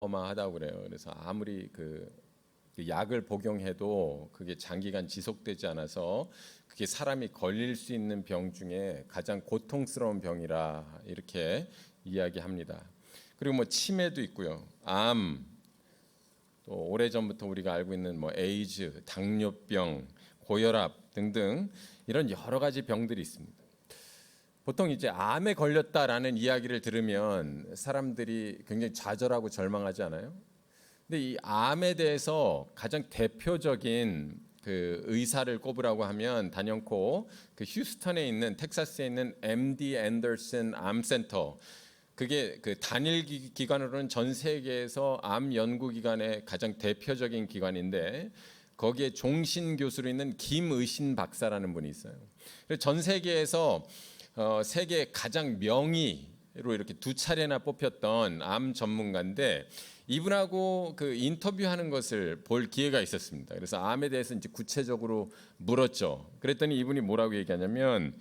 어마하다고 그래요. 그래서 아무리 그 약을 복용해도 그게 장기간 지속되지 않아서 그게 사람이 걸릴 수 있는 병 중에 가장 고통스러운 병이라 이렇게 이야기합니다. 그리고 뭐 치매도 있고요. 암, 또 오래전부터 우리가 알고 있는 뭐 에이즈, 당뇨병, 고혈압 등등 이런 여러 가지 병들이 있습니다. 보통 이제 암에 걸렸다라는 이야기를 들으면 사람들이 굉장히 좌절하고 절망하지 않아요? 근데 이 암에 대해서 가장 대표적인 그 의사를 꼽으라고 하면 단연코 그 휴스턴에 있는 텍사스에 있는 MD 앤더슨 암센터, 그게 그 단일 기관으로는 전 세계에서 암 연구 기관의 가장 대표적인 기관인데 거기에 종신 교수로 있는 김의신 박사라는 분이 있어요. 그래서 전 세계에서 세계 가장 명의로 이렇게 두 차례나 뽑혔던 암 전문가인데 이분하고 그 인터뷰하는 것을 볼 기회가 있었습니다. 그래서 암에 대해서 이제 구체적으로 물었죠. 그랬더니 이분이 뭐라고 얘기하냐면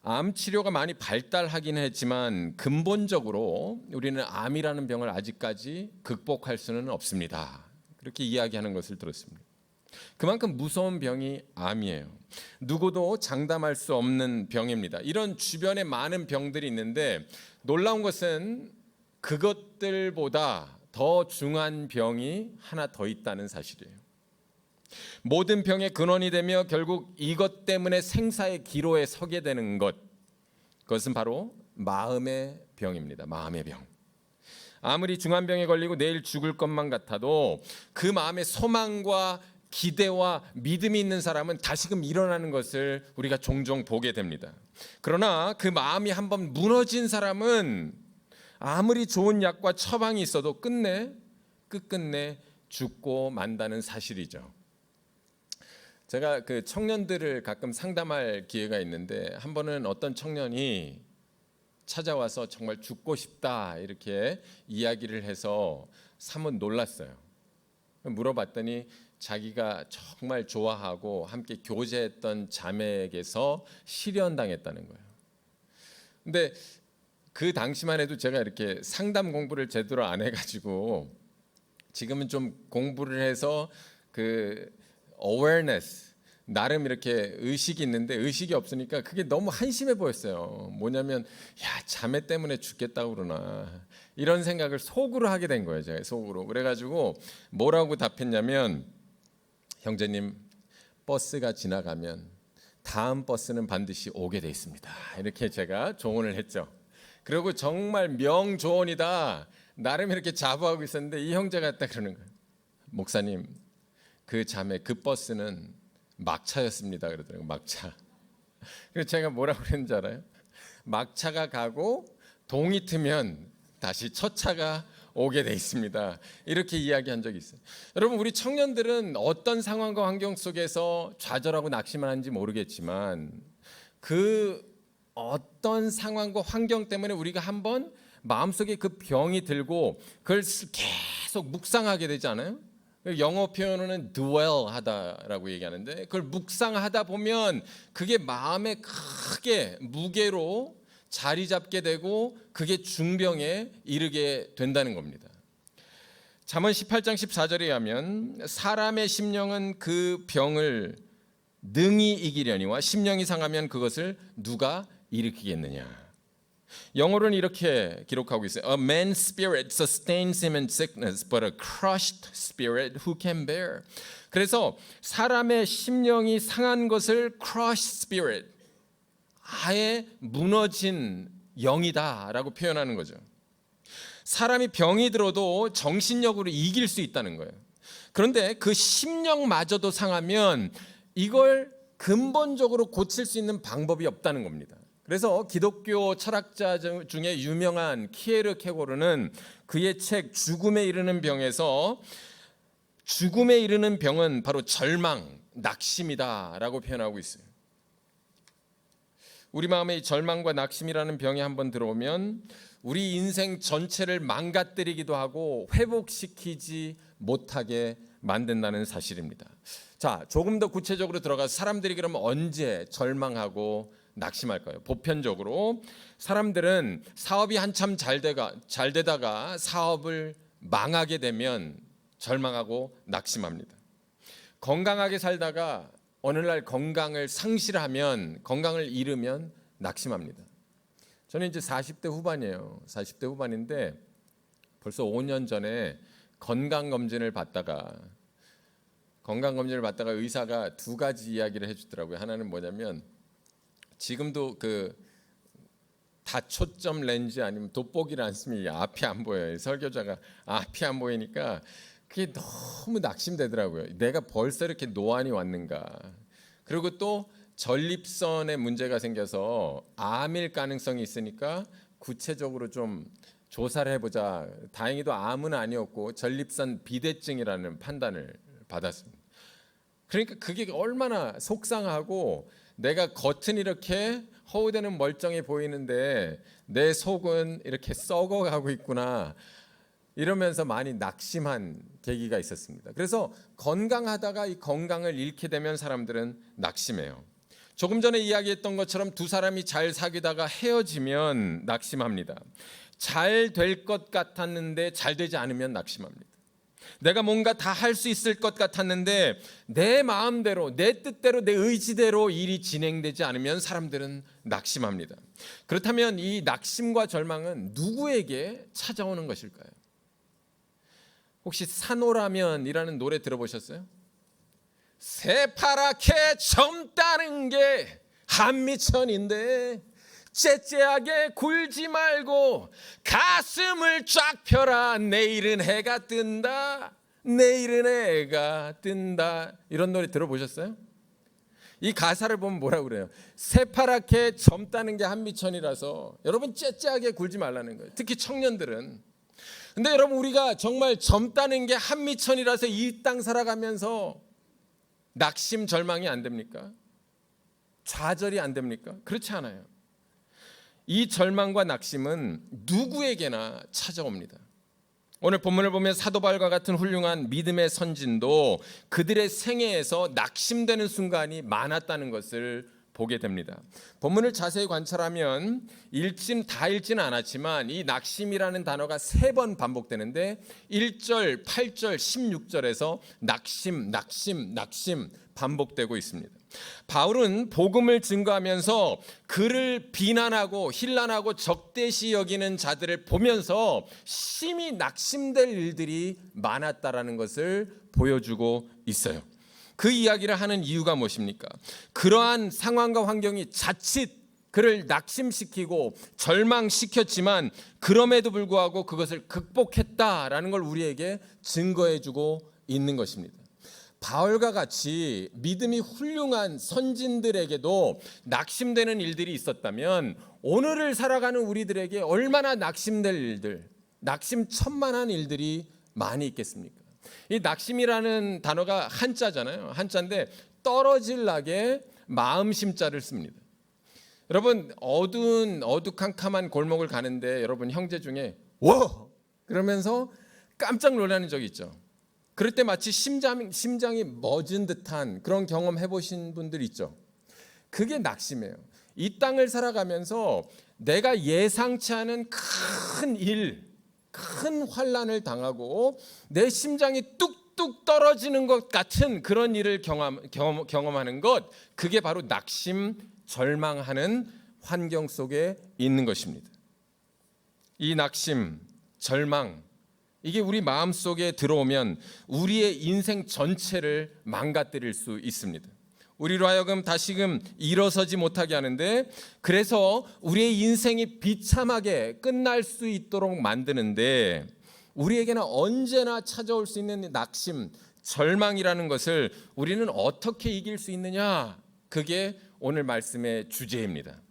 암 치료가 많이 발달하긴 했지만 근본적으로 우리는 암이라는 병을 아직까지 극복할 수는 없습니다. 그렇게 이야기하는 것을 들었습니다. 그만큼 무서운 병이 암이에요. 누구도 장담할 수 없는 병입니다. 이런 주변에 많은 병들이 있는데 놀라운 것은 그것들보다 더 중한 병이 하나 더 있다는 사실이에요. 모든 병의 근원이 되며 결국 이것 때문에 생사의 기로에 서게 되는 것, 그것은 바로 마음의 병입니다. 마음의 병. 아무리 중한 병에 걸리고 내일 죽을 것만 같아도 그 마음의 소망과 기대와 믿음이 있는 사람은 다시금 일어나는 것을 우리가 종종 보게 됩니다. 그러나 그 마음이 한번 무너진 사람은 아무리 좋은 약과 처방이 있어도 끝끝내 죽고 만다는 사실이죠. 제가 그 청년들을 가끔 상담할 기회가 있는데 한 번은 어떤 청년이 찾아와서 정말 죽고 싶다 이렇게 이야기를 해서 사뭇 놀랐어요. 물어봤더니 자기가 정말 좋아하고 함께 교제했던 자매에게서 실연당했다는 거예요. 근데 그 당시만 해도 제가 이렇게 상담 공부를 제대로 안 해가지고 지금은 좀 공부를 해서 그 awareness, 나름 이렇게 의식이 있는데 의식이 없으니까 그게 너무 한심해 보였어요. 뭐냐면 야, 자매 때문에 죽겠다고 그러나 이런 생각을 속으로 하게 된 거예요. 제가 속으로. 그래가지고 뭐라고 답했냐면, 형제님, 버스가 지나가면 다음 버스는 반드시 오게 돼 있습니다. 이렇게 제가 조언을 했죠. 그리고 정말 명조언이다 나름 이렇게 자부하고 있었는데 이 형제가 딱 그러는 거예요. 목사님, 그 자매 그 버스는 막차였습니다. 그러더라고요. 막차. 그래서 제가 뭐라고 그랬는지 알아요? 막차가 가고 동이 트면 다시 첫 차가 오게 돼 있습니다. 이렇게 이야기한 적이 있어요. 여러분, 우리 청년들은 어떤 상황과 환경 속에서 좌절하고 낙심하는지 모르겠지만 그 어떤 상황과 환경 때문에 우리가 한번 마음속에 그 병이 들고 그걸 계속 묵상하게 되지 않아요? 영어 표현으로는 dwell 하다라고 얘기하는데 그걸 묵상하다 보면 그게 마음에 크게 무게로 자리 잡게 되고 그게 중병에 이르게 된다는 겁니다. 잠언 18장 14절에 하면 사람의 심령은 그 병을 능히 이기려니와 심령이 상하면 그것을 누가 일으키겠느냐. 영어로는 이렇게 기록하고 있어요. A man's spirit sustains him in sickness, but a crushed spirit who can bear. 그래서 사람의 심령이 상한 것을 crushed spirit, 아예 무너진 영이다라고 표현하는 거죠. 사람이 병이 들어도 정신력으로 이길 수 있다는 거예요. 그런데 그 심령마저도 상하면 이걸 근본적으로 고칠 수 있는 방법이 없다는 겁니다. 그래서 기독교 철학자 중에 유명한 키에르케고르는 그의 책 죽음에 이르는 병에서 죽음에 이르는 병은 바로 절망, 낙심이다라고 표현하고 있어요. 우리 마음에 이 절망과 낙심이라는 병이 한번 들어오면 우리 인생 전체를 망가뜨리기도 하고 회복시키지 못하게 만든다는 사실입니다. 자, 조금 더 구체적으로 들어가서 사람들이 그러면 언제 절망하고 낙심할까요? 보편적으로 사람들은 사업이 한참 잘 되다가 사업을 망하게 되면 절망하고 낙심합니다. 건강하게 살다가 어느 날 건강을 상실하면, 건강을 잃으면 낙심합니다. 저는 이제 40대 후반이에요. 40대 후반인데 벌써 5년 전에 건강검진을 받다가 의사가 두 가지 이야기를 해주더라고요. 하나는 뭐냐면 지금도 그 다초점 렌즈 아니면 돋보기를 안 쓰면 앞이 안 보여요. 설교자가 앞이 안 보이니까 그게 너무 낙심되더라고요. 내가 벌써 이렇게 노안이 왔는가. 그리고 또 전립선에 문제가 생겨서 암일 가능성이 있으니까 구체적으로 좀 조사를 해보자. 다행히도 암은 아니었고 전립선 비대증이라는 판단을 받았습니다. 그러니까 그게 얼마나 속상하고, 내가 겉은 이렇게 허우대는 멀쩡해 보이는데 내 속은 이렇게 썩어가고 있구나, 이러면서 많이 낙심한 계기가 있었습니다. 그래서 건강하다가 이 건강을 잃게 되면 사람들은 낙심해요. 조금 전에 이야기했던 것처럼 두 사람이 잘 사귀다가 헤어지면 낙심합니다. 잘 될 것 같았는데 잘 되지 않으면 낙심합니다. 내가 뭔가 다 할 수 있을 것 같았는데 내 마음대로, 내 뜻대로, 내 의지대로 일이 진행되지 않으면 사람들은 낙심합니다. 그렇다면 이 낙심과 절망은 누구에게 찾아오는 것일까요? 혹시 산호라면이라는 노래 들어보셨어요? 새파랗게 젊다는 게 한미천인데 째째하게 굴지 말고 가슴을 쫙 펴라. 내일은 해가 뜬다. 내일은 해가 뜬다. 이런 노래 들어보셨어요? 이 가사를 보면 뭐라고 그래요? 새파랗게 젊다는 게 한미천이라서 여러분 째째하게 굴지 말라는 거예요. 특히 청년들은. 근데 여러분, 우리가 정말 젊다는 게 한미천이라서 이 땅 살아가면서 낙심 절망이 안 됩니까? 좌절이 안 됩니까? 그렇지 않아요. 이 절망과 낙심은 누구에게나 찾아옵니다. 오늘 본문을 보면 사도 바울과 같은 훌륭한 믿음의 선진도 그들의 생애에서 낙심되는 순간이 많았다는 것을 보게 됩니다. 본문을 자세히 관찰하면 다 읽지는 않았지만 이 낙심이라는 단어가 3번 반복되는데 1절, 8절, 16절에서 낙심 반복되고 있습니다. 바울은 복음을 증거하면서 그를 비난하고 힐난하고 적대시 여기는 자들을 보면서 심히 낙심될 일들이 많았다라는 것을 보여주고 있어요. 그 이야기를 하는 이유가 무엇입니까? 그러한 상황과 환경이 자칫 그를 낙심시키고 절망시켰지만 그럼에도 불구하고 그것을 극복했다라는 걸 우리에게 증거해주고 있는 것입니다. 바울과 같이 믿음이 훌륭한 선진들에게도 낙심되는 일들이 있었다면 오늘을 살아가는 우리들에게 얼마나 낙심될 일들, 낙심천만한 일들이 많이 있겠습니까? 이 낙심이라는 단어가 한자잖아요. 한자인데 떨어질 낙에 마음심자를 씁니다. 여러분, 어두컴컴한 골목을 가는데 여러분 형제 중에 와! 그러면서 깜짝 놀라는 적이 있죠. 그럴 때 마치 심장이 멎은 듯한 그런 경험 해보신 분들 있죠. 그게 낙심이에요. 이 땅을 살아가면서 내가 예상치 않은 큰 일, 큰 환난을 당하고 내 심장이 뚝뚝 떨어지는 것 같은 그런 일을 경험하는 것, 그게 바로 낙심, 절망하는 환경 속에 있는 것입니다. 이 낙심, 절망, 이게 우리 마음속에 들어오면 우리의 인생 전체를 망가뜨릴 수 있습니다. 우리로 하여금 다시금 일어서지 못하게 하는데, 그래서 우리의 인생이 비참하게 끝날 수 있도록 만드는데, 우리에게는 언제나 찾아올 수 있는 낙심, 절망이라는 것을 우리는 어떻게 이길 수 있느냐, 그게 오늘 말씀의 주제입니다.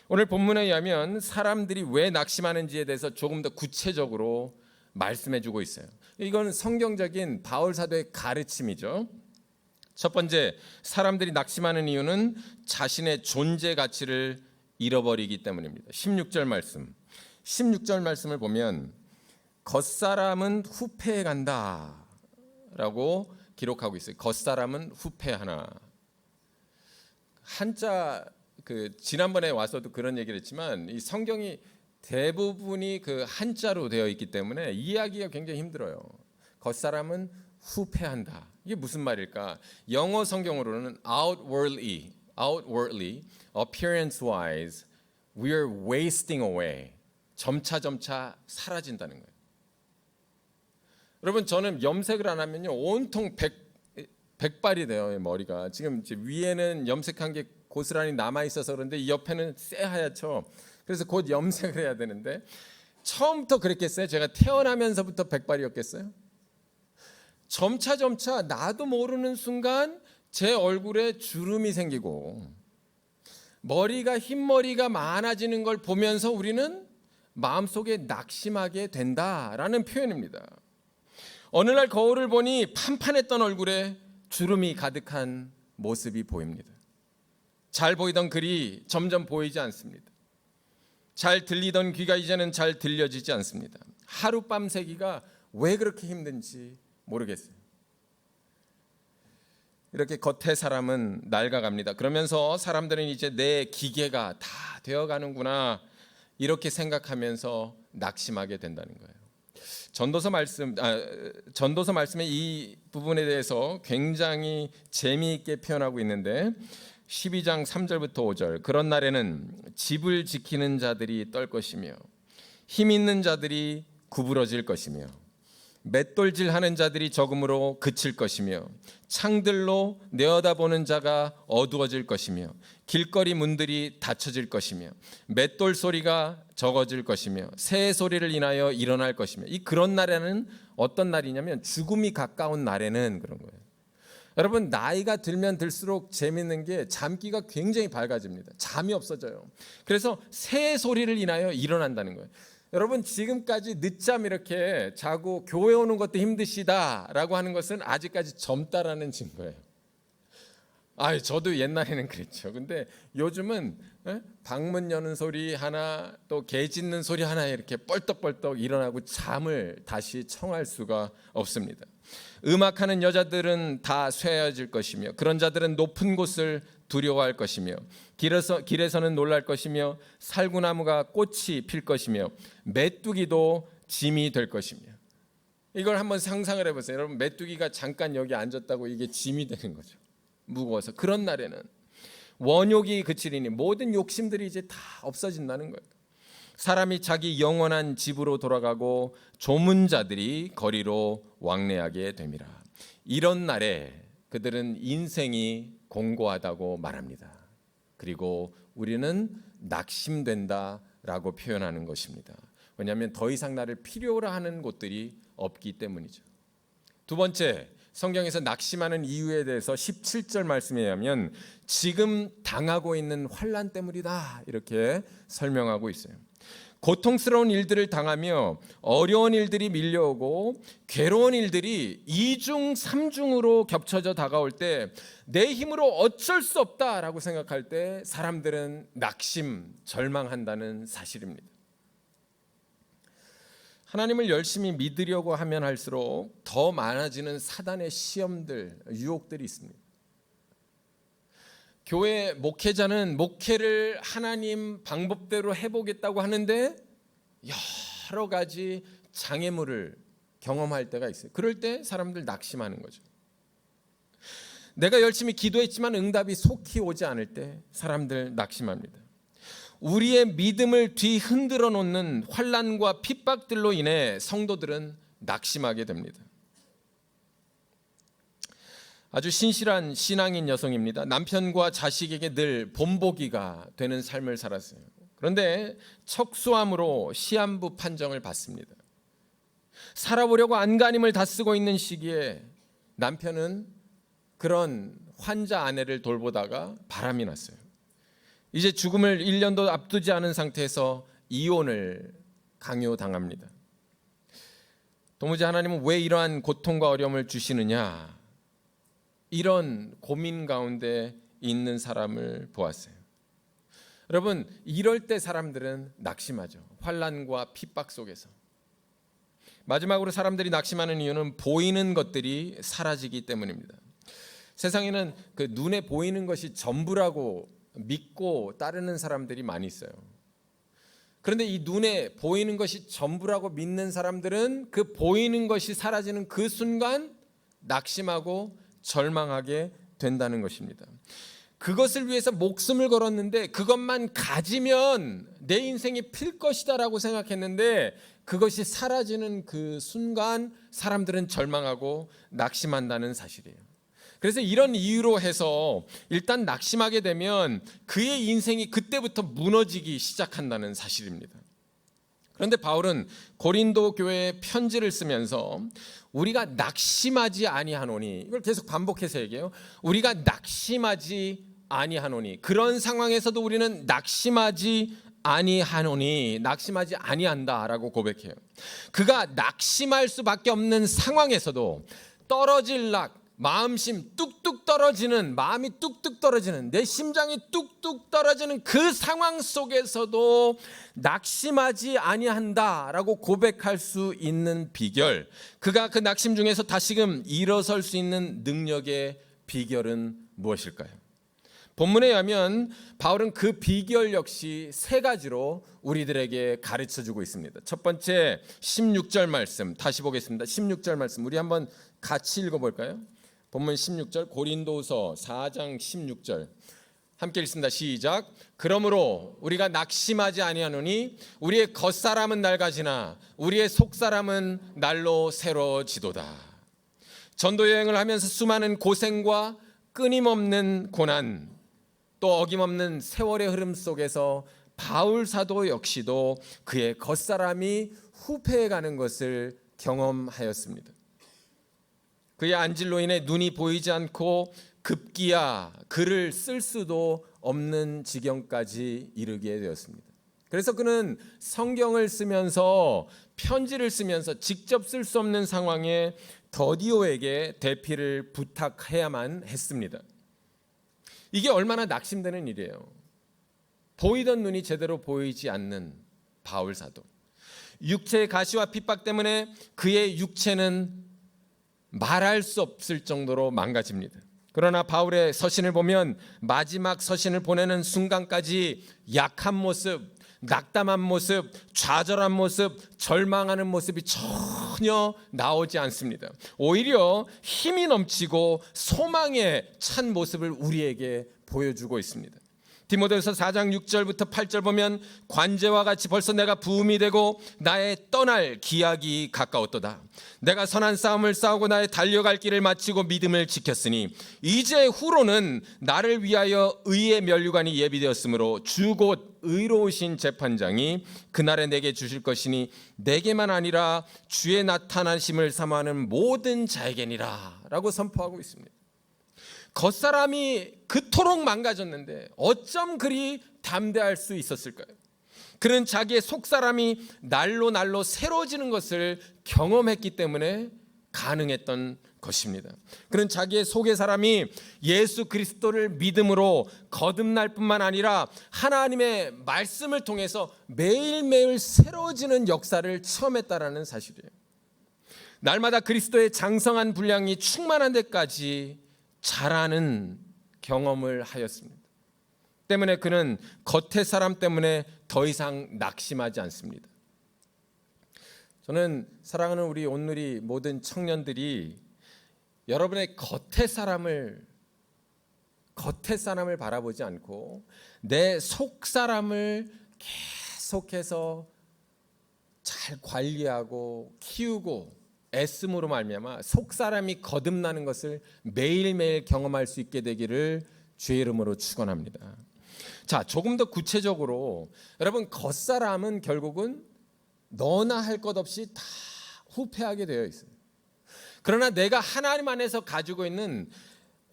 오늘 본문에 의하면 사람들이 왜 낙심하는지에 대해서 조금 더 구체적으로 말씀해주고 있어요. 이건 성경적인 바울 사도의 가르침이죠. 첫 번째, 사람들이 낙심하는 이유는 자신의 존재 가치를 잃어버리기 때문입니다. 16절 말씀을 보면 겉사람은 후패해 간다 라고 기록하고 있어요. 겉사람은 후패하나. 한자, 지난번에 와서도 그런 얘기를 했지만 이 성경이 대부분이 그 한자로 되어 있기 때문에 이해하기가 굉장히 힘들어요. 겉사람은 후패한다. 이게 무슨 말일까? 영어 성경으로는 outwardly, appearance-wise, we are wasting away. 점차 사라진다는 거예요. 여러분, 저는 염색을 안 하면요 온통 백발이 돼요. 머리가 지금 위에는 염색한 게 고스란히 남아 있어서 그런데 이 옆에는 새하얗죠. 그래서 곧 염색을 해야 되는데 처음부터 그랬겠어요? 제가 태어나면서부터 백발이었겠어요? 점차 나도 모르는 순간 제 얼굴에 주름이 생기고 머리가 흰머리가 많아지는 걸 보면서 우리는 마음속에 낙심하게 된다라는 표현입니다. 어느 날 거울을 보니 판판했던 얼굴에 주름이 가득한 모습이 보입니다. 잘 보이던 글이 점점 보이지 않습니다. 잘 들리던 귀가 이제는 잘 들려지지 않습니다. 하룻밤 새기가 왜 그렇게 힘든지 모르겠어요. 이렇게 겉의 사람은 낡아갑니다. 그러면서 사람들은 이제 내 기계가 다 되어가는구나 이렇게 생각하면서 낙심하게 된다는 거예요. 전도서 말씀의 이 부분에 대해서 굉장히 재미있게 표현하고 있는데 12장 3절부터 5절 그런 날에는 집을 지키는 자들이 떨 것이며 힘 있는 자들이 구부러질 것이며 맷돌질하는 자들이 적음으로 그칠 것이며 창들로 내어다보는 자가 어두워질 것이며 길거리 문들이 닫혀질 것이며 맷돌 소리가 적어질 것이며 새 소리를 인하여 일어날 것이며 이 그런 날에는 어떤 날이냐면 죽음이 가까운 날에는 그런 거예요. 여러분 나이가 들면 들수록 재밌는 게 잠기가 굉장히 밝아집니다. 잠이 없어져요. 그래서 새 소리를 인하여 일어난다는 거예요. 여러분 지금까지 늦잠 이렇게 자고 교회 오는 것도 힘드시다라고 하는 것은 아직까지 젊다라는 증거예요. 저도 옛날에는 그랬죠. 근데 요즘은 방문 여는 소리 하나 또 개 짖는 소리 하나 이렇게 뻘떡뻘떡 일어나고 잠을 다시 청할 수가 없습니다. 음악하는 여자들은 다 쇠해질 것이며 그런 자들은 높은 곳을 두려워할 것이며 길에서는 놀랄 것이며 살구나무가 꽃이 필 것이며 메뚜기도 짐이 될 것이며 이걸 한번 상상을 해보세요. 여러분 메뚜기가 잠깐 여기 앉았다고 이게 짐이 되는 거죠. 무거워서. 그런 날에는 원욕이 그치리니 모든 욕심들이 이제 다 없어진다는 거예요. 사람이 자기 영원한 집으로 돌아가고 조문자들이 거리로 왕래하게 됨이라. 이런 날에 그들은 인생이 공고하다고 말합니다. 그리고 우리는 낙심된다라고 표현하는 것입니다. 왜냐하면 더 이상 나를 필요로 하는 곳들이 없기 때문이죠. 두 번째, 성경에서 낙심하는 이유에 대해서 17절 말씀에 의하면 지금 당하고 있는 환난 때문이다 이렇게 설명하고 있어요. 고통스러운 일들을 당하며 어려운 일들이 밀려오고 괴로운 일들이 2중 3중으로 겹쳐져 다가올 때 내 힘으로 어쩔 수 없다라고 생각할 때 사람들은 낙심, 절망한다는 사실입니다. 하나님을 열심히 믿으려고 하면 할수록 더 많아지는 사단의 시험들, 유혹들이 있습니다. 교회 목회자는 목회를 하나님 방법대로 해보겠다고 하는데 여러 가지 장애물을 경험할 때가 있어요. 그럴 때 사람들 낙심하는 거죠. 내가 열심히 기도했지만 응답이 속히 오지 않을 때 사람들 낙심합니다. 우리의 믿음을 뒤흔들어 놓는 환난과 핍박들로 인해 성도들은 낙심하게 됩니다. 아주 신실한 신앙인 여성입니다. 남편과 자식에게 늘 본보기가 되는 삶을 살았어요. 그런데 척수암으로 시한부 판정을 받습니다. 살아보려고 안간힘을 다 쓰고 있는 시기에 남편은 그런 환자 아내를 돌보다가 바람이 났어요. 이제 죽음을 1년도 앞두지 않은 상태에서 이혼을 강요당합니다. 도무지 하나님은 왜 이러한 고통과 어려움을 주시느냐, 이런 고민 가운데 있는 사람을 보았어요. 여러분 이럴 때 사람들은 낙심하죠. 환난과 핍박 속에서. 마지막으로 사람들이 낙심하는 이유는 보이는 것들이 사라지기 때문입니다. 세상에는 그 눈에 보이는 것이 전부라고 믿고 따르는 사람들이 많이 있어요. 그런데 이 눈에 보이는 것이 전부라고 믿는 사람들은 그 보이는 것이 사라지는 그 순간 낙심하고 절망하게 된다는 것입니다. 그것을 위해서 목숨을 걸었는데 그것만 가지면 내 인생이 필 것이다라고 생각했는데 그것이 사라지는 그 순간 사람들은 절망하고 낙심한다는 사실이에요. 그래서 이런 이유로 해서 일단 낙심하게 되면 그의 인생이 그때부터 무너지기 시작한다는 사실입니다. 그런데 바울은 고린도 교회에 편지를 쓰면서 우리가 낙심하지 아니하노니, 이걸 계속 반복해서 얘기해요. 우리가 낙심하지 아니하노니, 그런 상황에서도 우리는 낙심하지 아니하노니, 낙심하지 아니한다라고 고백해요. 그가 낙심할 수밖에 없는 상황에서도 떨어질 낙, 마음심 뚝뚝 떨어지는, 마음이 뚝뚝 떨어지는, 내 심장이 뚝뚝 떨어지는 그 상황 속에서도 낙심하지 아니한다라고 고백할 수 있는 비결, 그가 그 낙심 중에서 다시금 일어설 수 있는 능력의 비결은 무엇일까요? 본문에 의하면 바울은 그 비결 역시 세 가지로 우리들에게 가르쳐주고 있습니다. 첫 번째 16절 말씀 다시 보겠습니다. 16절 말씀 우리 한번 같이 읽어볼까요? 본문 16절, 고린도서 4장 16절 함께 읽습니다. 시작. 그러므로 우리가 낙심하지 아니하노니 우리의 겉사람은 낡아지나 우리의 속사람은 날로 새로지도다. 전도 여행을 하면서 수많은 고생과 끊임없는 고난, 또 어김없는 세월의 흐름 속에서 바울 사도 역시도 그의 겉사람이 후패해가는 것을 경험하였습니다. 그의 안질로 인해 눈이 보이지 않고 급기야 글을 쓸 수도 없는 지경까지 이르게 되었습니다. 그래서 그는 성경을 쓰면서, 편지를 쓰면서 직접 쓸 수 없는 상황에 더디오에게 대피를 부탁해야만 했습니다. 이게 얼마나 낙심되는 일이에요. 보이던 눈이 제대로 보이지 않는 바울 사도, 육체의 가시와 핍박 때문에 그의 육체는 말할 수 없을 정도로 망가집니다. 그러나 바울의 서신을 보면 마지막 서신을 보내는 순간까지 약한 모습, 낙담한 모습, 좌절한 모습, 절망하는 모습이 전혀 나오지 않습니다. 오히려 힘이 넘치고 소망에 찬 모습을 우리에게 보여주고 있습니다. 디모데후서 4장 6절부터 8절 보면 관제와 같이 벌써 내가 부음이 되고 나의 떠날 기약이 가까웠도다. 내가 선한 싸움을 싸우고 나의 달려갈 길을 마치고 믿음을 지켰으니 이제 후로는 나를 위하여 의의 면류관이 예비되었으므로 주 곧 의로우신 재판장이 그날에 내게 주실 것이니 내게만 아니라 주의 나타나심을 사모하는 모든 자에게니라 라고 선포하고 있습니다. 겉사람이 그토록 망가졌는데 어쩜 그리 담대할 수 있었을까요? 그는 자기의 속사람이 날로 새로워지는 것을 경험했기 때문에 가능했던 것입니다. 그는 자기의 속의 사람이 예수 그리스도를 믿음으로 거듭날 뿐만 아니라 하나님의 말씀을 통해서 매일매일 새로워지는 역사를 체험했다라는 사실이에요. 날마다 그리스도의 장성한 분량이 충만한 데까지 자라는 경험을 하였습니다. 때문에 그는 겉의 사람 때문에 더 이상 낙심하지 않습니다. 저는 사랑하는 우리 온누리 모든 청년들이 여러분의 겉의 사람을 바라보지 않고 내 속 사람을 계속해서 잘 관리하고 키우고 애씀으로 말미암아 속 사람이 거듭나는 것을 매일매일 경험할 수 있게 되기를 주의 이름으로 축원합니다. 자, 조금 더 구체적으로 여러분, 겉사람은 결국은 너나 할 것 없이 다 후패하게 되어 있어요. 그러나 내가 하나님 안에서 가지고 있는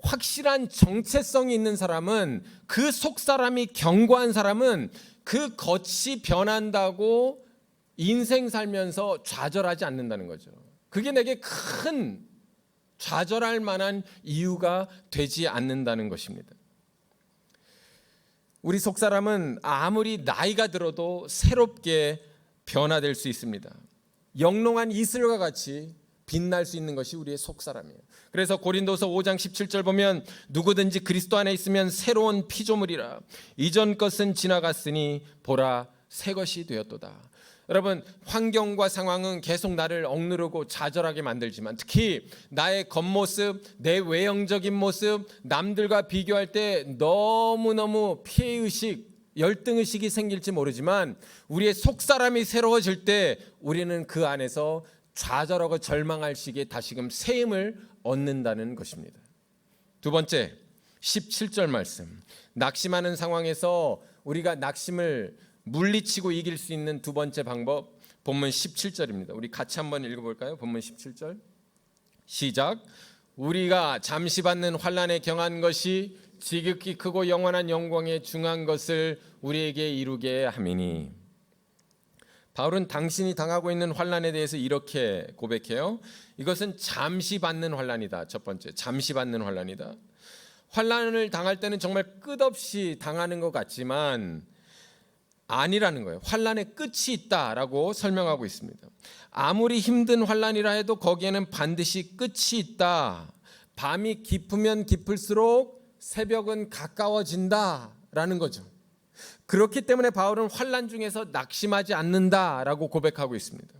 확실한 정체성이 있는 사람은, 그 속 사람이 견고한 사람은 그 겉이 변한다고 인생 살면서 좌절하지 않는다는 거죠. 그게 내게 큰 좌절할 만한 이유가 되지 않는다는 것입니다. 우리 속사람은 아무리 나이가 들어도 새롭게 변화될 수 있습니다. 영롱한 이슬과 같이 빛날 수 있는 것이 우리의 속사람이에요. 그래서 고린도서 5장 17절 보면 누구든지 그리스도 안에 있으면 새로운 피조물이라, 이전 것은 지나갔으니 보라 새 것이 되었도다. 여러분, 환경과 상황은 계속 나를 억누르고 좌절하게 만들지만, 특히 나의 겉모습, 내 외형적인 모습, 남들과 비교할 때 너무너무 피해의식, 열등의식이 생길지 모르지만, 우리의 속사람이 새로워질 때 우리는 그 안에서 좌절하고 절망할 시기에 다시금 새 힘을 얻는다는 것입니다. 두 번째, 17절 말씀. 낙심하는 상황에서 우리가 낙심을 물리치고 이길 수 있는 두 번째 방법, 본문 17절입니다. 우리 같이 한번 읽어볼까요? 본문 17절 시작. 우리가 잠시 받는 환난에 경한 것이 지극히 크고 영원한 영광에 중한 것을 우리에게 이루게 함이니. 바울은 당신이 당하고 있는 환난에 대해서 이렇게 고백해요. 이것은 잠시 받는 환난이다. 첫 번째, 잠시 받는 환난이다. 환난을 당할 때는 정말 끝없이 당하는 것 같지만 아니라는 거예요. 환난의 끝이 있다라고 설명하고 있습니다. 아무리 힘든 환난이라 해도 거기에는 반드시 끝이 있다. 밤이 깊으면 깊을수록 새벽은 가까워진다라는 거죠. 그렇기 때문에 바울은 환난 중에서 낙심하지 않는다라고 고백하고 있습니다.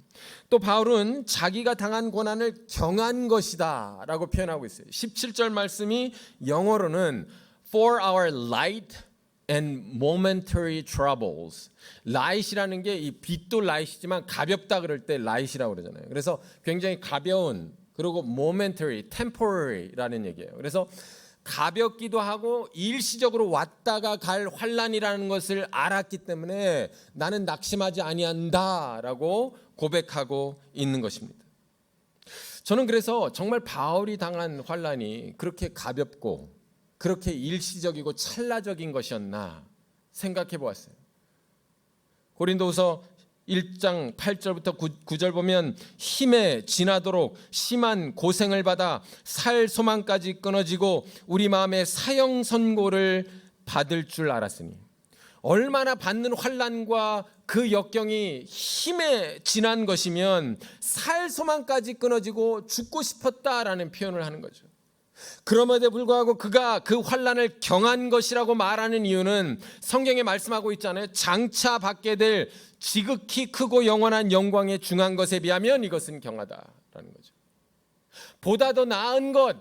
또 바울은 자기가 당한 고난을 경한 것이다 라고 표현하고 있어요. 17절 말씀이 영어로는 For our light and momentary troubles. light이라는 게 이 빛도 light이지만 가볍다 그럴 때 light이라고 그러잖아요. 그래서 굉장히 가벼운, 그리고 momentary, temporary라는 얘기예요. 그래서 가볍기도 하고 일시적으로 왔다가 갈 환난이라는 것을 알았기 때문에 나는 낙심하지 아니한다라고 고백하고 있는 것입니다. 저는 그래서 정말 바울이 당한 환난이 그렇게 가볍고 그렇게 일시적이고 찰나적인 것이었나 생각해 보았어요. 고린도후서 1장 8절부터 9절 보면 힘에 지나도록 심한 고생을 받아 살 소망까지 끊어지고 우리 마음에 사형 선고를 받을 줄 알았으니. 얼마나 받는 환난과 그 역경이 힘에 지난 것이면 살 소망까지 끊어지고 죽고 싶었다라는 표현을 하는 거죠. 그럼에도 불구하고 그가 그 환난을 경한 것이라고 말하는 이유는 성경에 말씀하고 있잖아요. 장차 받게 될 지극히 크고 영원한 영광에 중한 것에 비하면 이것은 경하다라는 거죠. 보다 더 나은 것,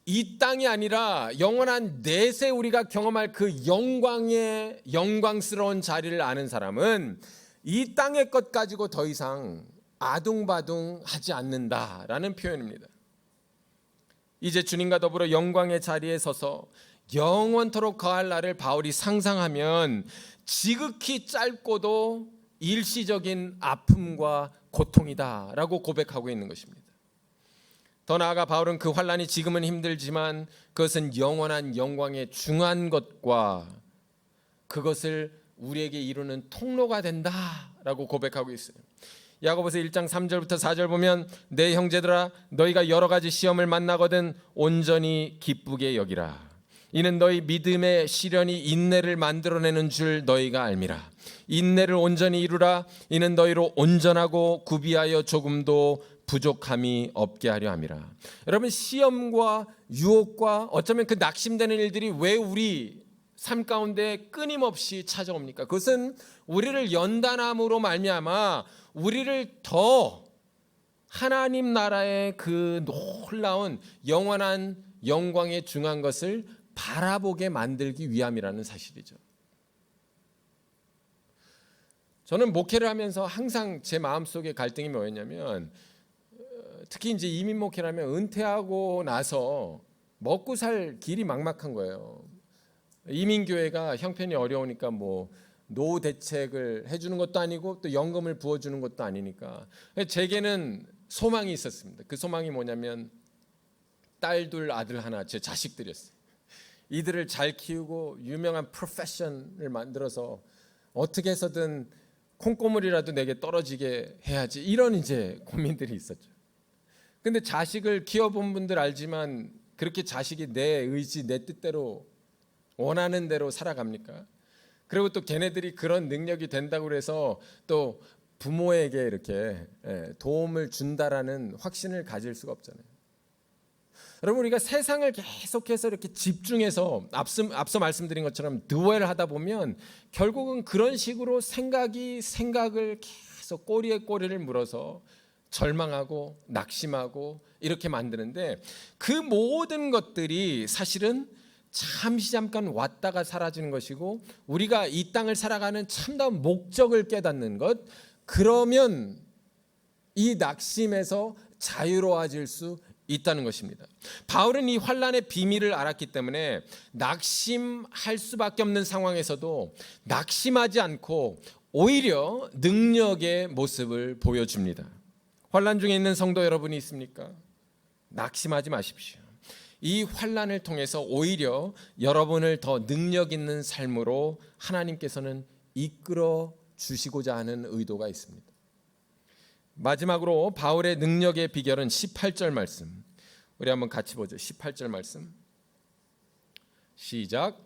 이 땅이 아니라 영원한 내세 우리가 경험할 그 영광의 영광스러운 자리를 아는 사람은 이 땅의 것 가지고 더 이상 아둥바둥하지 않는다라는 표현입니다. 이제 주님과 더불어 영광의 자리에 서서 영원토록 거할 날을 바울이 상상하면 지극히 짧고도 일시적인 아픔과 고통이다라고 고백하고 있는 것입니다. 더 나아가 바울은 그 환난이 지금은 힘들지만 그것은 영원한 영광에 중한 것과 그것을 우리에게 이루는 통로가 된다라고 고백하고 있어요. 야고보서 1장 3절부터 4절 보면 내 형제들아 너희가 여러 가지 시험을 만나거든 온전히 기쁘게 여기라. 이는 너희 믿음의 시련이 인내를 만들어내는 줄 너희가 알미라. 인내를 온전히 이루라. 이는 너희로 온전하고 구비하여 조금도 부족함이 없게 하려 함이라. 여러분, 시험과 유혹과 어쩌면 그 낙심되는 일들이 왜 우리 삶 가운데 끊임없이 찾아옵니까? 그것은 우리를 연단함으로 말미암아 우리를 더 하나님 나라의 그 놀라운 영원한 영광에 중한 것을 바라보게 만들기 위함이라는 사실이죠. 저는 목회를 하면서 항상 제 마음속에 갈등이 뭐였냐면, 특히 이제 이민 목회를 하면 은퇴하고 나서 먹고 살 길이 막막한 거예요. 이민교회가 형편이 어려우니까 뭐 노후 대책을 해주는 것도 아니고 또 연금을 부어주는 것도 아니니까 제게는 소망이 있었습니다. 그 소망이 뭐냐면 딸 둘 아들 하나, 제 자식들이었어요. 이들을 잘 키우고 유명한 프로페션을 만들어서 어떻게 해서든 콩고물이라도 내게 떨어지게 해야지, 이런 이제 고민들이 있었죠. 근데 자식을 키워본 분들 알지만 그렇게 자식이 내 의지, 내 뜻대로 원하는 대로 살아갑니까? 그리고 또 걔네들이 그런 능력이 된다고 해서 또 부모에게 이렇게 도움을 준다라는 확신을 가질 수가 없잖아요. 여러분, 우리가 세상을 계속해서 이렇게 집중해서 앞서 말씀드린 것처럼 드웰 하다 보면 결국은 그런 식으로 생각을 계속 꼬리에 꼬리를 물어서 절망하고 낙심하고 이렇게 만드는데, 그 모든 것들이 사실은 잠깐 왔다가 사라지는 것이고, 우리가 이 땅을 살아가는 참다운 목적을 깨닫는 것, 그러면 이 낙심에서 자유로워질 수 있다는 것입니다. 바울은 이 환난의 비밀을 알았기 때문에 낙심할 수밖에 없는 상황에서도 낙심하지 않고 오히려 능력의 모습을 보여줍니다. 환난 중에 있는 성도 여러분이 있습니까? 낙심하지 마십시오. 이 환난을 통해서 오히려 여러분을 더 능력 있는 삶으로 하나님께서는 이끌어 주시고자 하는 의도가 있습니다. 마지막으로 바울의 능력의 비결은 18절 말씀, 우리 한번 같이 보죠. 18절 말씀 시작.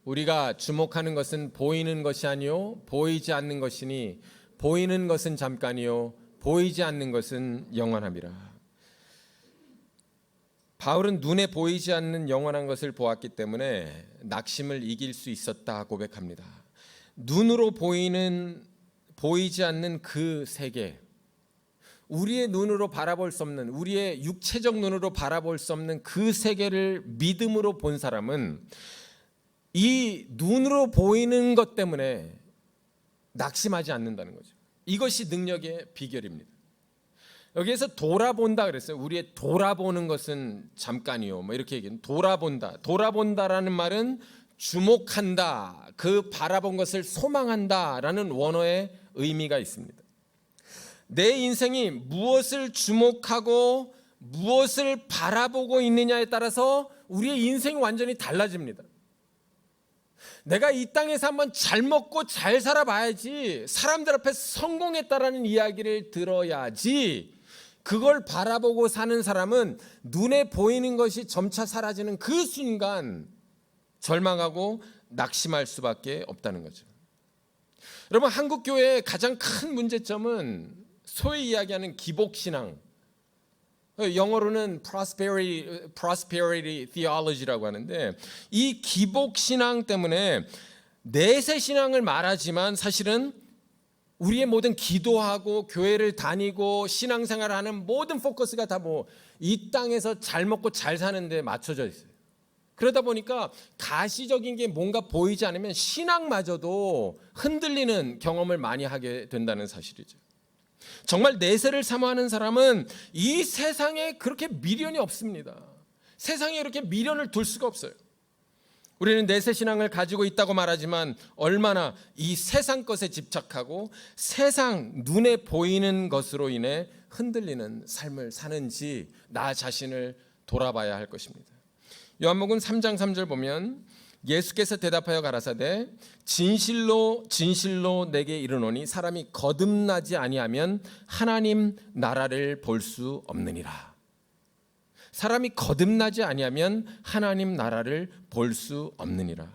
우리가 주목하는 것은 보이는 것이 아니요 보이지 않는 것이니 보이는 것은 잠깐이요 보이지 않는 것은 영원함이라. 바울은 눈에 보이지 않는 영원한 것을 보았기 때문에 낙심을 이길 수 있었다 고백합니다. 눈으로 보이지 않는 그 세계, 우리의 눈으로 바라볼 수 없는, 우리의 육체적 눈으로 바라볼 수 없는 그 세계를 믿음으로 본 사람은 이 눈으로 보이는 것 때문에 낙심하지 않는다는 거죠. 이것이 능력의 비결입니다. 여기에서 돌아본다 그랬어요. 우리의 돌아보는 것은 잠깐이요, 뭐 이렇게 얘기해요. 돌아본다라는 말은 주목한다, 그 바라본 것을 소망한다라는 원어의 의미가 있습니다. 내 인생이 무엇을 주목하고 무엇을 바라보고 있느냐에 따라서 우리의 인생이 완전히 달라집니다. 내가 이 땅에서 한번 잘 먹고 잘 살아봐야지, 사람들 앞에서 성공했다라는 이야기를 들어야지, 그걸 바라보고 사는 사람은 눈에 보이는 것이 점차 사라지는 그 순간 절망하고 낙심할 수밖에 없다는 거죠. 여러분, 한국 교회의 가장 큰 문제점은 소위 이야기하는 기복신앙, 영어로는 prosperity theology라고 하는데, 이 기복신앙 때문에 내세신앙을 말하지만 사실은 우리의 모든 기도하고 교회를 다니고 신앙생활을 하는 모든 포커스가 다 이 땅에서 잘 먹고 잘 사는 데 맞춰져 있어요. 그러다 보니까 가시적인 게 뭔가 보이지 않으면 신앙마저도 흔들리는 경험을 많이 하게 된다는 사실이죠. 정말 내세를 사모하는 사람은 이 세상에 그렇게 미련이 없습니다. 세상에 이렇게 미련을 둘 수가 없어요. 우리는 내세 신앙을 가지고 있다고 말하지만 얼마나 이 세상 것에 집착하고 세상 눈에 보이는 것으로 인해 흔들리는 삶을 사는지 나 자신을 돌아봐야 할 것입니다. 요한복음 3장 3절 보면 예수께서 대답하여 가라사대 진실로 진실로 내게 이르노니 사람이 거듭나지 아니하면 하나님 나라를 볼 수 없느니라. 사람이 거듭나지 아니하면 하나님 나라를 볼 수 없느니라.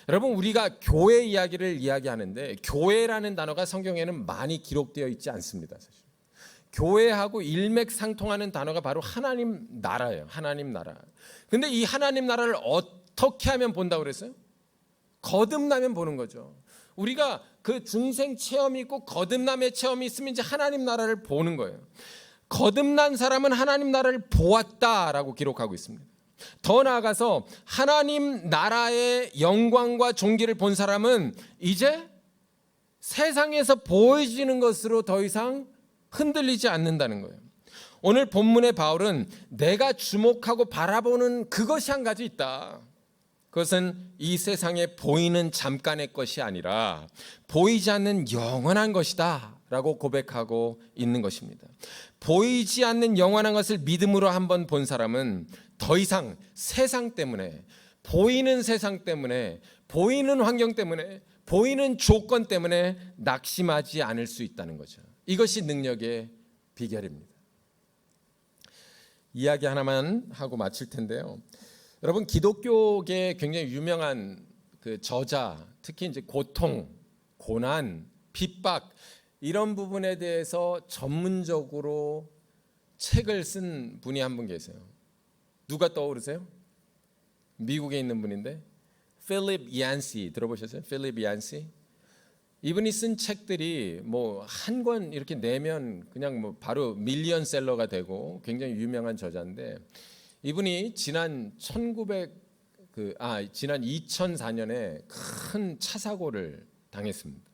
여러분, 우리가 교회 이야기를 이야기하는데 교회라는 단어가 성경에는 많이 기록되어 있지 않습니다. 사실. 교회하고 일맥상통하는 단어가 바로 하나님 나라예요. 하나님 나라. 근데 이 하나님 나라를 어떻게 하면 본다고 그랬어요? 거듭나면 보는 거죠. 우리가 그 중생 체험이 있고 거듭남의 체험이 있으면 이제 하나님 나라를 보는 거예요. 거듭난 사람은 하나님 나라를 보았다라고 기록하고 있습니다. 더 나아가서 하나님 나라의 영광과 존귀를 본 사람은 이제 세상에서 보여지는 것으로 더 이상 흔들리지 않는다는 거예요. 오늘 본문의 바울은 내가 주목하고 바라보는 그것이 한 가지 있다. 그것은 이 세상에 보이는 잠깐의 것이 아니라 보이지 않는 영원한 것이다 라고 고백하고 있는 것입니다. 보이지 않는 영원한 것을 믿음으로 한번 본 사람은 더 이상 세상 때문에, 보이는 세상 때문에, 보이는 환경 때문에, 보이는 조건 때문에 낙심하지 않을 수 있다는 거죠. 이것이 능력의 비결입니다. 이야기 하나만 하고 마칠 텐데요. 여러분, 기독교계 굉장히 유명한 그 저자, 특히 이제 고통, 고난, 핍박 이런 부분에 대해서 전문적으로 책을 쓴 분이 한 분 계세요. 누가 떠오르세요? 미국에 있는 분인데 필립 얀시 들어보셨어요? 필립 얀시. 이분이 쓴 책들이 뭐 한 권 이렇게 내면 그냥 뭐 바로 밀리언셀러가 되고 굉장히 유명한 저자인데, 이분이 지난 2004년에 큰 차 사고를 당했습니다.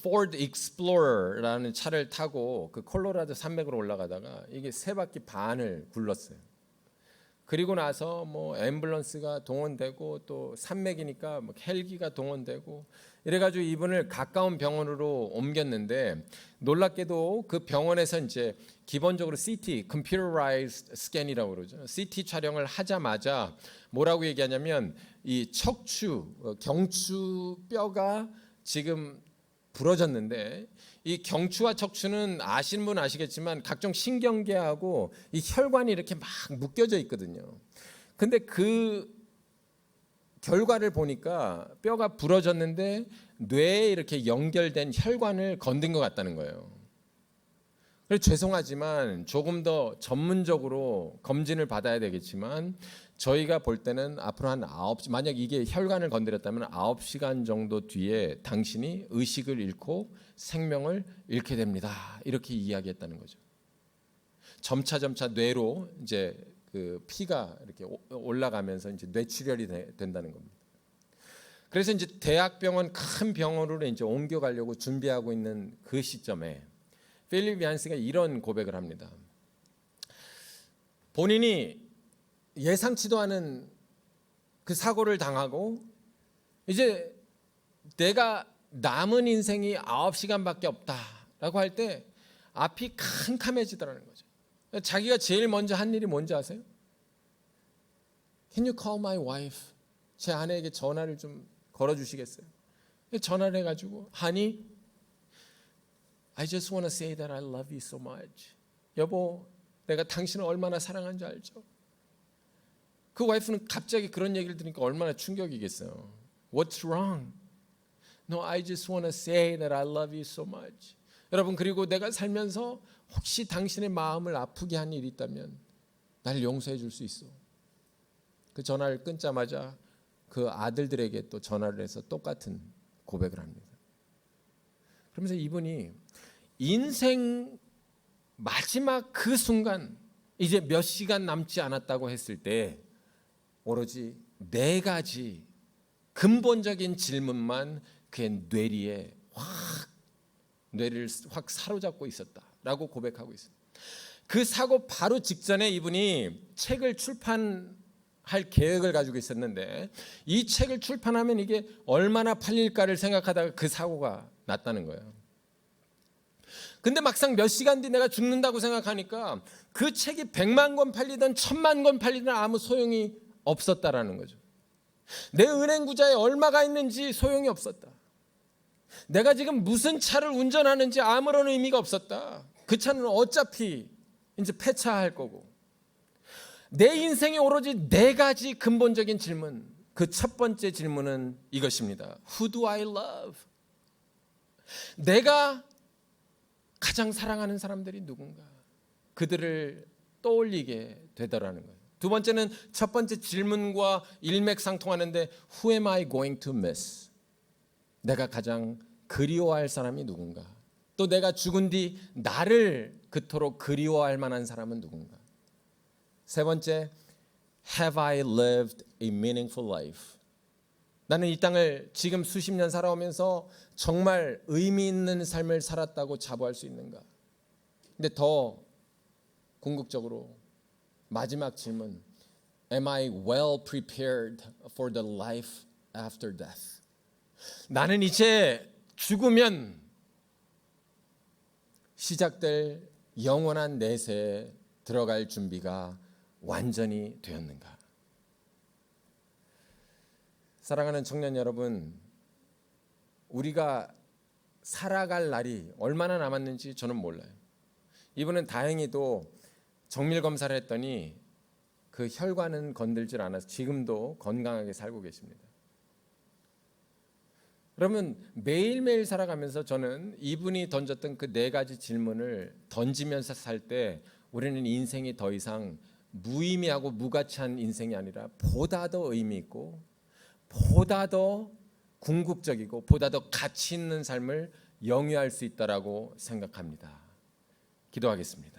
포드 익스플로러라는 차를 타고 그 콜로라도 산맥으로 올라가다가 이게 3바퀴 반을 굴렀어요. 그리고 나서 뭐 앰뷸런스가 동원되고 또 산맥이니까 뭐 헬기가 동원되고 이래가지고 이분을 가까운 병원으로 옮겼는데, 놀랍게도 그 병원에서 이제 기본적으로 CT, Computerized Scan이라고 그러죠. CT 촬영을 하자마자 뭐라고 얘기하냐면 이 척추, 경추 뼈가 지금 부러졌는데, 이 경추와 척추는 아시는 분 아시겠지만 각종 신경계하고 이 혈관이 이렇게 막 묶여져 있거든요. 근데 그 결과를 보니까 뼈가 부러졌는데 뇌에 이렇게 연결된 혈관을 건든 것 같다는 거예요. 그래서 죄송하지만 조금 더 전문적으로 검진을 받아야 되겠지만, 저희가 볼 때는 앞으로 한 9시, 만약 이게 혈관을 건드렸다면 9시간 정도 뒤에 당신이 의식을 잃고 생명을 잃게 됩니다. 이렇게 이야기했다는 거죠. 점차 뇌로 이제 그 피가 이렇게 올라가면서 이제 뇌출혈이 된다는 겁니다. 그래서 이제 대학병원, 큰 병원으로 이제 옮겨가려고 준비하고 있는 그 시점에 필립 얀스가 이런 고백을 합니다. 본인이 예상치도 않은 그 사고를 당하고 이제 내가 남은 인생이 9시간밖에 없다라고 할 때 앞이 캄캄해지더라는 거죠. 자기가 제일 먼저 한 일이 뭔지 아세요? Can you call my wife? 제 아내에게 전화를 좀 걸어주시겠어요? 전화를 해가지고, Honey, I just want to say that I love you so much. 여보, 내가 당신을 얼마나 사랑하는 줄 알죠? 그 와이프는 갑자기 그런 얘기를 들으니까 얼마나 충격이겠어요. What's wrong? No, I just want to say that I love you so much. 여러분, 그리고 내가 살면서 혹시 당신의 마음을 아프게 한 일이 있다면 날 용서해 줄 수 있어. 그 전화를 끊자마자 그 아들들에게 또 전화를 해서 똑같은 고백을 합니다. 그러면서 이분이 인생 마지막 그 순간, 이제 몇 시간 남지 않았다고 했을 때 오로지 4가지 근본적인 질문만 그의 뇌를 확 사로잡고 있었다라고 고백하고 있습니다. 그 사고 바로 직전에 이분이 책을 출판할 계획을 가지고 있었는데, 이 책을 출판하면 이게 얼마나 팔릴까를 생각하다가 그 사고가 났다는 거예요. 근데 막상 몇 시간 뒤 내가 죽는다고 생각하니까 그 책이 100만 권 팔리든 1000만 권 팔리든 아무 소용이 없었다라는 거죠. 내 은행 구자에 얼마가 있는지 소용이 없었다. 내가 지금 무슨 차를 운전하는지 아무런 의미가 없었다. 그 차는 어차피 이제 폐차할 거고. 내 인생에 오로지 4가지 근본적인 질문. 그 첫 번째 질문은 이것입니다. Who do I love? 내가 가장 사랑하는 사람들이 누군가? 그들을 떠올리게 되더라는 거예요. 두 번째는 첫 번째 질문과 일맥상통하는데 Who am I going to miss? 내가 가장 그리워할 사람이 누군가? 또 내가 죽은 뒤 나를 그토록 그리워할 만한 사람은 누군가? 세 번째, Have I lived a meaningful life? 나는 이 땅을 지금 수십 년 살아오면서 정말 의미 있는 삶을 살았다고 자부할 수 있는가? 근데 더 궁극적으로 마지막 질문, Am I well prepared for the life after death? 나는 이제 죽으면 시작될 영원한 내세에 들어갈 준비가 완전히 되었는가? 사랑하는 청년 여러분, 우리가 살아갈 날이 얼마나 남았는지 저는 몰라요. 이분은 다행히도 정밀 검사를 했더니 그 혈관은 건들질 않아서 지금도 건강하게 살고 계십니다. 그러면 매일매일 살아가면서 저는 이분이 던졌던 그 4가지 질문을 던지면서 살 때 우리는 인생이 더 이상 무의미하고 무가치한 인생이 아니라 보다 더 의미 있고 보다 더 궁극적이고 보다 더 가치 있는 삶을 영위할 수 있다라고 생각합니다. 기도하겠습니다.